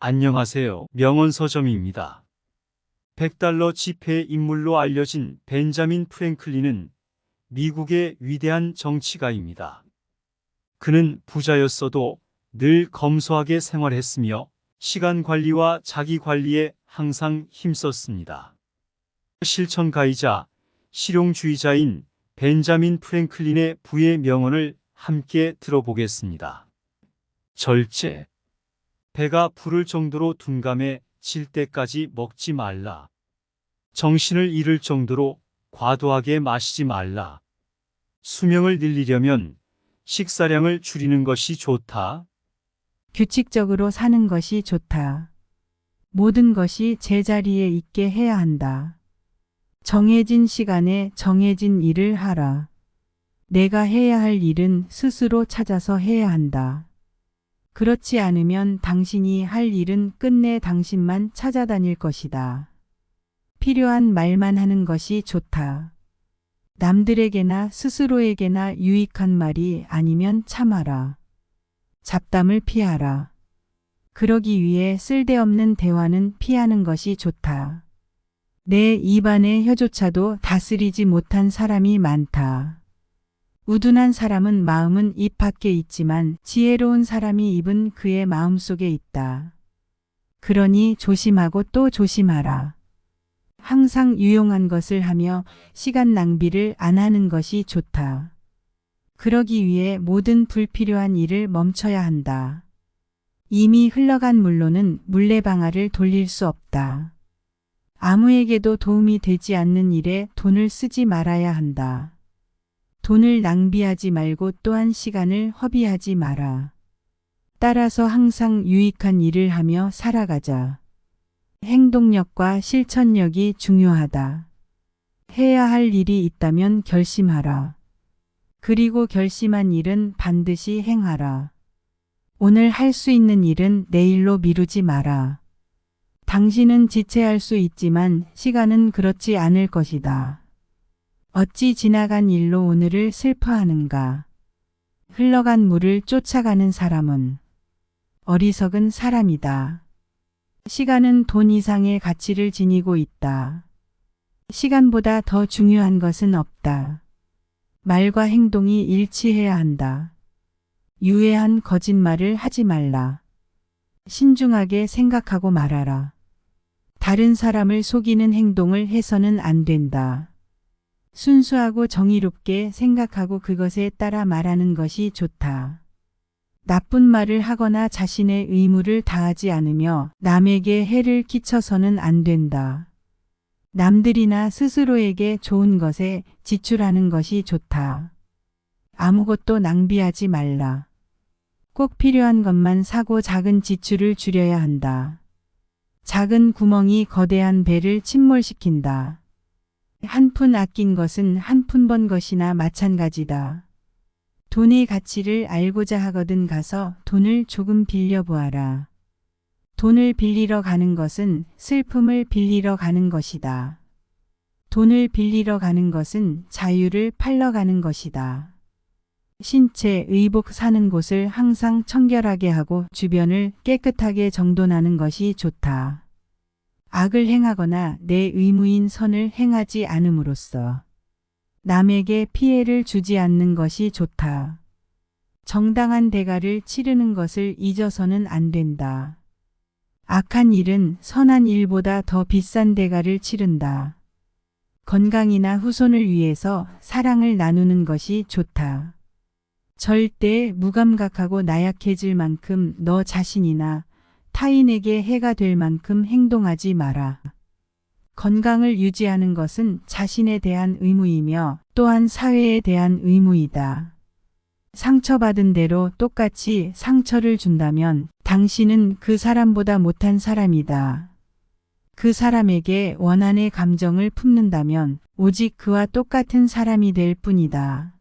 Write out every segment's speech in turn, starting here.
안녕하세요. 명언서점입니다. 100달러 지폐의 인물로 알려진 벤자민 프랭클린은 미국의 위대한 정치가입니다. 그는 부자였어도 늘 검소하게 생활했으며 시간 관리와 자기 관리에 항상 힘썼습니다. 실천가이자 실용주의자인 벤자민 프랭클린의 부의 명언을 함께 들어보겠습니다. 절제. 배가 부를 정도로 둔감해질 때까지 먹지 말라. 정신을 잃을 정도로 과도하게 마시지 말라. 수명을 늘리려면 식사량을 줄이는 것이 좋다. 규칙적으로 사는 것이 좋다. 모든 것이 제자리에 있게 해야 한다. 정해진 시간에 정해진 일을 하라. 내가 해야 할 일은 스스로 찾아서 해야 한다. 그렇지 않으면 당신이 할 일은 끝내 당신만 찾아다닐 것이다. 필요한 말만 하는 것이 좋다. 남들에게나 스스로에게나 유익한 말이 아니면 참아라. 잡담을 피하라. 그러기 위해 쓸데없는 대화는 피하는 것이 좋다. 내 입안의 혀조차도 다스리지 못한 사람이 많다. 우둔한 사람은 마음은 입 밖에 있지만 지혜로운 사람이 입은 그의 마음속에 있다. 그러니 조심하고 또 조심하라. 항상 유용한 것을 하며 시간 낭비를 안 하는 것이 좋다. 그러기 위해 모든 불필요한 일을 멈춰야 한다. 이미 흘러간 물로는 물레방아를 돌릴 수 없다. 아무에게도 도움이 되지 않는 일에 돈을 쓰지 말아야 한다. 돈을 낭비하지 말고 또한 시간을 허비하지 마라. 따라서 항상 유익한 일을 하며 살아가자. 행동력과 실천력이 중요하다. 해야 할 일이 있다면 결심하라. 그리고 결심한 일은 반드시 행하라. 오늘 할 수 있는 일은 내일로 미루지 마라. 당신은 지체할 수 있지만 시간은 그렇지 않을 것이다. 어찌 지나간 일로 오늘을 슬퍼하는가. 흘러간 물을 쫓아가는 사람은 어리석은 사람이다. 시간은 돈 이상의 가치를 지니고 있다. 시간보다 더 중요한 것은 없다. 말과 행동이 일치해야 한다. 유해한 거짓말을 하지 말라. 신중하게 생각하고 말하라. 다른 사람을 속이는 행동을 해서는 안 된다. 순수하고 정의롭게 생각하고 그것에 따라 말하는 것이 좋다. 나쁜 말을 하거나 자신의 의무를 다하지 않으며 남에게 해를 끼쳐서는 안 된다. 남들이나 스스로에게 좋은 것에 지출하는 것이 좋다. 아무것도 낭비하지 말라. 꼭 필요한 것만 사고 작은 지출을 줄여야 한다. 작은 구멍이 거대한 배를 침몰시킨다. 한 푼 아낀 것은 한 푼 번 것이나 마찬가지다. 돈의 가치를 알고자 하거든 가서 돈을 조금 빌려보아라. 돈을 빌리러 가는 것은 슬픔을 빌리러 가는 것이다. 돈을 빌리러 가는 것은 자유를 팔러 가는 것이다. 신체, 의복 사는 곳을 항상 청결하게 하고 주변을 깨끗하게 정돈하는 것이 좋다. 악을 행하거나 내 의무인 선을 행하지 않음으로써 남에게 피해를 주지 않는 것이 좋다. 정당한 대가를 치르는 것을 잊어서는 안 된다. 악한 일은 선한 일보다 더 비싼 대가를 치른다. 건강이나 후손을 위해서 사랑을 나누는 것이 좋다. 절대 무감각하고 나약해질 만큼 너 자신이나 타인에게 해가 될 만큼 행동하지 마라. 건강을 유지하는 것은 자신에 대한 의무이며 또한 사회에 대한 의무이다. 상처받은 대로 똑같이 상처를 준다면 당신은 그 사람보다 못한 사람이다. 그 사람에게 원한의 감정을 품는다면 오직 그와 똑같은 사람이 될 뿐이다.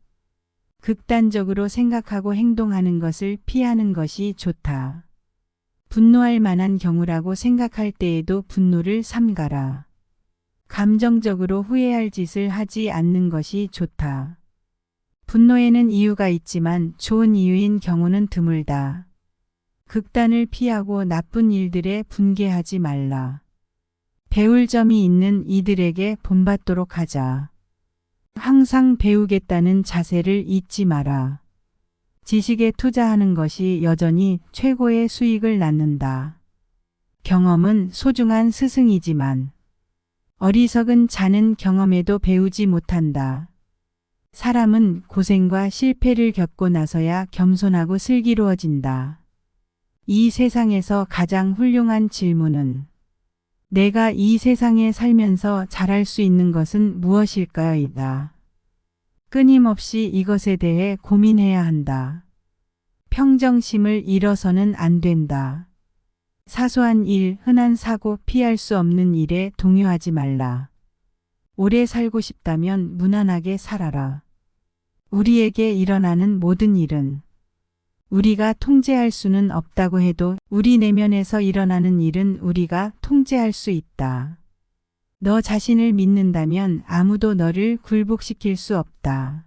극단적으로 생각하고 행동하는 것을 피하는 것이 좋다. 분노할 만한 경우라고 생각할 때에도 분노를 삼가라. 감정적으로 후회할 짓을 하지 않는 것이 좋다. 분노에는 이유가 있지만 좋은 이유인 경우는 드물다. 극단을 피하고 나쁜 일들에 분개하지 말라. 배울 점이 있는 이들에게 본받도록 하자. 항상 배우겠다는 자세를 잊지 마라. 지식에 투자하는 것이 여전히 최고의 수익을 낳는다. 경험은 소중한 스승이지만 어리석은 자는 경험에도 배우지 못한다. 사람은 고생과 실패를 겪고 나서야 겸손하고 슬기로워진다. 이 세상에서 가장 훌륭한 질문은 내가 이 세상에 살면서 잘할 수 있는 것은 무엇일까요?이다. 끊임없이 이것에 대해 고민해야 한다. 평정심을 잃어서는 안 된다. 사소한 일, 흔한 사고, 피할 수 없는 일에 동요하지 말라. 오래 살고 싶다면 무난하게 살아라. 우리에게 일어나는 모든 일은 우리가 통제할 수는 없다고 해도 우리 내면에서 일어나는 일은 우리가 통제할 수 있다. 너 자신을 믿는다면 아무도 너를 굴복시킬 수 없다.